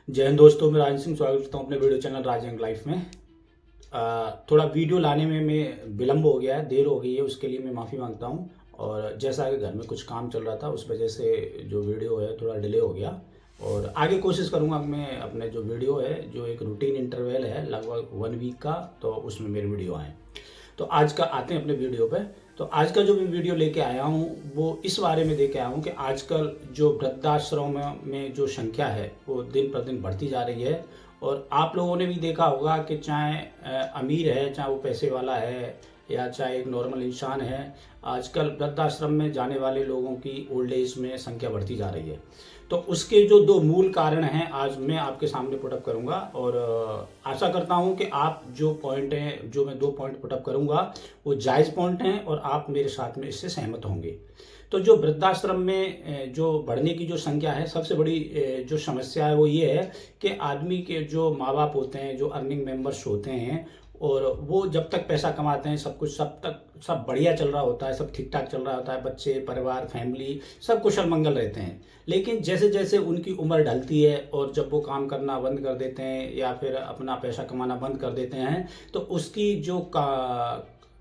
जय हिंद दोस्तों, मैं राजन सिंह स्वागत करता हूँ अपने वीडियो चैनल राज यंग लाइफ में। थोड़ा वीडियो लाने में मैं विलम्ब हो गया है, देर हो गई है, उसके लिए मैं माफ़ी मांगता हूँ। और जैसा कि घर में कुछ काम चल रहा था उस वजह से जो वीडियो है थोड़ा डिले हो गया। और आगे कोशिश करूँगा मैं अपने जो वीडियो है, जो एक रूटीन इंटरवल है लगभग 1 वीक का, तो उसमें मेरे वीडियो आएँ। तो आज का आते हैं अपने वीडियो पे। तो आज का जो मैं वीडियो लेके आया हूँ वो इस बारे में लेके आया हूँ कि आजकल जो वृद्धाश्रम में जो संख्या है वो दिन प्रतिदिन बढ़ती जा रही है। और आप लोगों ने भी देखा होगा कि चाहे अमीर है, चाहे वो पैसे वाला है, या चाहे एक नॉर्मल इंसान है, आजकल वृद्धाश्रम में जाने वाले लोगों की ओल्ड एज में संख्या बढ़ती जा रही है। तो उसके जो दो मूल कारण हैं आज मैं आपके सामने पुटअप करूंगा। और आशा करता हूं कि आप जो पॉइंट हैं, जो मैं 2 पॉइंट पुटअप करूंगा, वो जायज़ पॉइंट हैं और आप मेरे साथ में इससे सहमत होंगे। तो जो वृद्धाश्रम में जो बढ़ने की जो संख्या है, सबसे बड़ी जो समस्या है वो ये है कि आदमी के जो माँ बाप होते हैं, जो अर्निंग मेंबर्स होते हैं, और वो जब तक पैसा कमाते हैं सब बढ़िया चल रहा होता है, सब ठीक ठाक चल रहा होता है, बच्चे, परिवार, फैमिली सब कुशल मंगल रहते हैं। लेकिन जैसे जैसे उनकी उम्र ढलती है और जब वो काम करना बंद कर देते हैं या फिर अपना पैसा कमाना बंद कर देते हैं, तो उसकी जो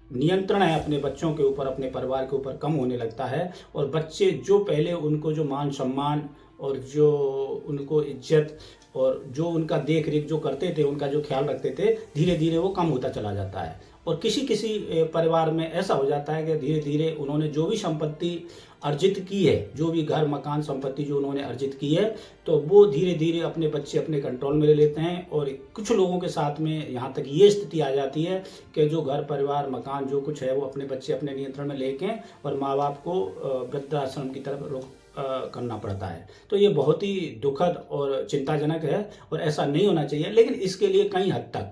नियंत्रण है अपने बच्चों के ऊपर, अपने परिवार के ऊपर कम होने लगता है। और बच्चे जो पहले उनको जो मान सम्मान और जो उनको इज्जत और जो उनका देख रेख जो करते थे, उनका जो ख्याल रखते थे, धीरे धीरे वो कम होता चला जाता है। और किसी किसी परिवार में ऐसा हो जाता है कि धीरे धीरे उन्होंने जो भी संपत्ति अर्जित की है, जो भी घर मकान संपत्ति जो उन्होंने अर्जित की है, तो वो धीरे धीरे अपने बच्चे अपने कंट्रोल में ले लेते हैं। और कुछ लोगों के साथ में यहाँ तक ये स्थिति आ जाती है कि जो घर परिवार मकान जो कुछ है वो अपने बच्चे अपने नियंत्रण में लेके और माँ बाप को वृद्धाश्रम की तरफ रुख करना पड़ता है। तो ये बहुत ही दुखद और चिंताजनक है और ऐसा नहीं होना चाहिए। लेकिन इसके लिए कई हद तक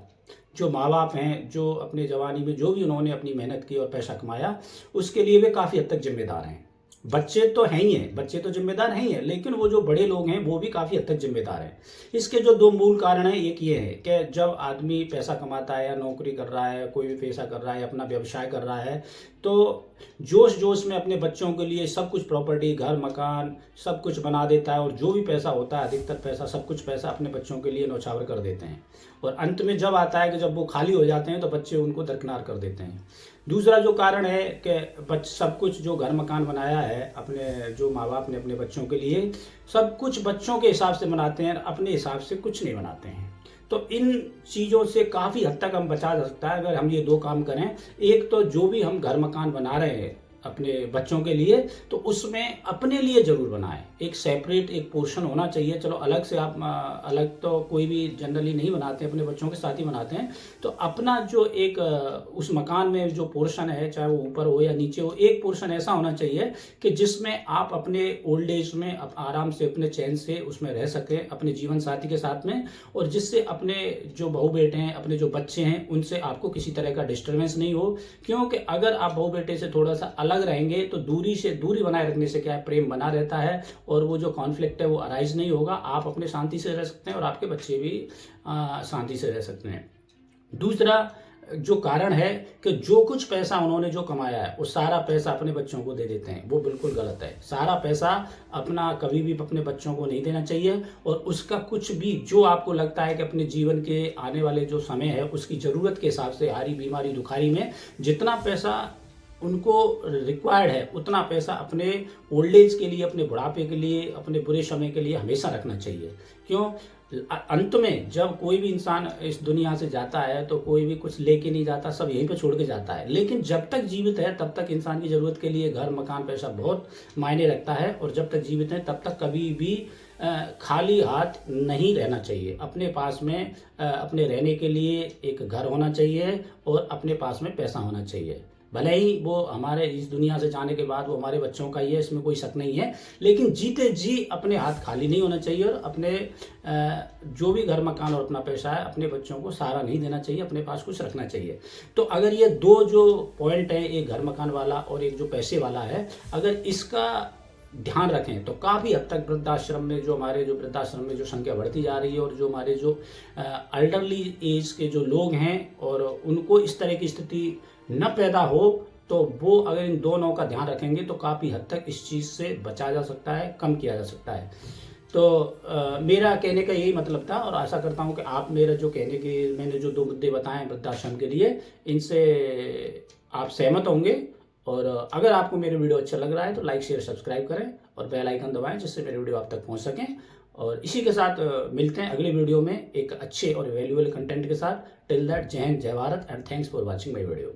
जो माँ बाप हैं, जो अपने जवानी में जो भी उन्होंने अपनी मेहनत की और पैसा कमाया, उसके लिए वे काफ़ी हद तक जिम्मेदार हैं। बच्चे तो हैं ही हैं, बच्चे तो जिम्मेदार हैं ही हैं, लेकिन वो जो बड़े लोग हैं वो भी काफ़ी हद तक जिम्मेदार हैं। इसके जो दो मूल कारण हैं, एक ये है कि जब आदमी पैसा कमाता है या नौकरी कर रहा है, कोई भी पैसा कर रहा है, अपना व्यवसाय कर रहा है, तो जोश जोश में अपने बच्चों के लिए सब कुछ प्रॉपर्टी, घर मकान सब कुछ बना देता है। और जो भी पैसा होता है, अधिकतर पैसा, सब कुछ पैसा अपने बच्चों के लिए न्यौछावर कर देते हैं। और अंत में जब आता है कि जब वो खाली हो जाते हैं तो बच्चे उनको दरकिनार कर देते हैं। दूसरा जो कारण है कि सब कुछ जो घर मकान बनाया है अपने जो माँ बाप ने अपने बच्चों के लिए, सब कुछ बच्चों के हिसाब से बनाते हैं, अपने हिसाब से कुछ नहीं बनाते हैं। तो इन चीज़ों से काफ़ी हद तक हम बचा जा सकता है अगर हम ये दो काम करें। एक तो जो भी हम घर मकान बना रहे हैं अपने बच्चों के लिए, तो उसमें अपने लिए ज़रूर बनाएं। एक सेपरेट एक पोर्शन होना चाहिए। चलो अलग से आप अलग तो कोई भी जनरली नहीं बनाते, अपने बच्चों के साथ ही बनाते हैं। तो अपना जो एक उस मकान में जो पोर्शन है, चाहे वो ऊपर हो या नीचे हो, एक पोर्शन ऐसा होना चाहिए कि जिसमें आप अपने ओल्ड एज में आराम से अपने चैन से उसमें रह सकें अपने जीवन साथी के साथ में। और जिससे अपने जो बहू बेटे हैं, अपने जो बच्चे हैं, उनसे आपको किसी तरह का डिस्टर्बेंस नहीं हो। क्योंकि अगर आप बहू बेटे से थोड़ा सा अलग रहेंगे तो दूरी बनाए रखने से क्या है, प्रेम बना रहता है और वो जो कॉन्फ्लिक्ट है वो अराइज नहीं होगा। आप अपने शांति से रह सकते हैं और आपके बच्चे भी शांति से रह सकते हैं। दूसरा जो कारण है कि जो कुछ पैसा उन्होंने जो कमाया है वो सारा पैसा अपने बच्चों को दे देते हैं, वो बिल्कुल गलत है। सारा पैसा अपना कभी भी अपने बच्चों को नहीं देना चाहिए। और उसका कुछ भी जो आपको लगता है कि अपने जीवन के आने वाले जो समय है उसकी ज़रूरत के हिसाब से, हारी बीमारी दुखारी में जितना पैसा उनको रिक्वायर्ड है, उतना पैसा अपने ओल्ड एज के लिए, अपने बुढ़ापे के लिए, अपने बुरे समय के लिए हमेशा रखना चाहिए। क्यों? अंत में जब कोई भी इंसान इस दुनिया से जाता है तो कोई भी कुछ लेके नहीं जाता, सब यहीं पे छोड़ के जाता है। लेकिन जब तक जीवित है तब तक इंसान की ज़रूरत के लिए घर मकान पैसा बहुत मायने रखता है। और जब तक जीवित है तब तक कभी भी खाली हाथ नहीं रहना चाहिए। अपने पास में अपने रहने के लिए एक घर होना चाहिए और अपने पास में पैसा होना चाहिए। भले ही वो हमारे इस दुनिया से जाने के बाद वो हमारे बच्चों का ही है, इसमें कोई शक नहीं है। लेकिन जीते जी अपने हाथ खाली नहीं होना चाहिए और अपने जो भी घर मकान और अपना पैसा है अपने बच्चों को सारा नहीं देना चाहिए, अपने पास कुछ रखना चाहिए। तो अगर ये दो जो पॉइंट है, एक घर मकान वाला और एक जो पैसे वाला है, अगर इसका ध्यान रखें तो काफ़ी हद तक वृद्धाश्रम में जो हमारे जो वृद्धाश्रम में जो संख्या बढ़ती जा रही है और जो हमारे जो अल्डरली एज के जो लोग हैं और उनको इस तरह की स्थिति न पैदा हो, तो वो अगर इन दोनों का ध्यान रखेंगे तो काफ़ी हद तक इस चीज़ से बचा जा सकता है, कम किया जा सकता है। तो मेरा कहने का यही मतलब था और आशा करता हूँ कि आप मेरा जो कहने की मैंने जो 2 मुद्दे बताए वृद्धाश्रम के लिए, इनसे आप सहमत होंगे। और अगर आपको मेरे वीडियो अच्छा लग रहा है तो लाइक शेयर सब्सक्राइब करें और बेल आइकन दबाएं, जिससे मेरे वीडियो आप तक पहुंच सकें। और इसी के साथ मिलते हैं अगले वीडियो में एक अच्छे और वैल्यूएबल कंटेंट के साथ। टिल दैट, जय हिंद, जय Bharat and thanks for watching my video.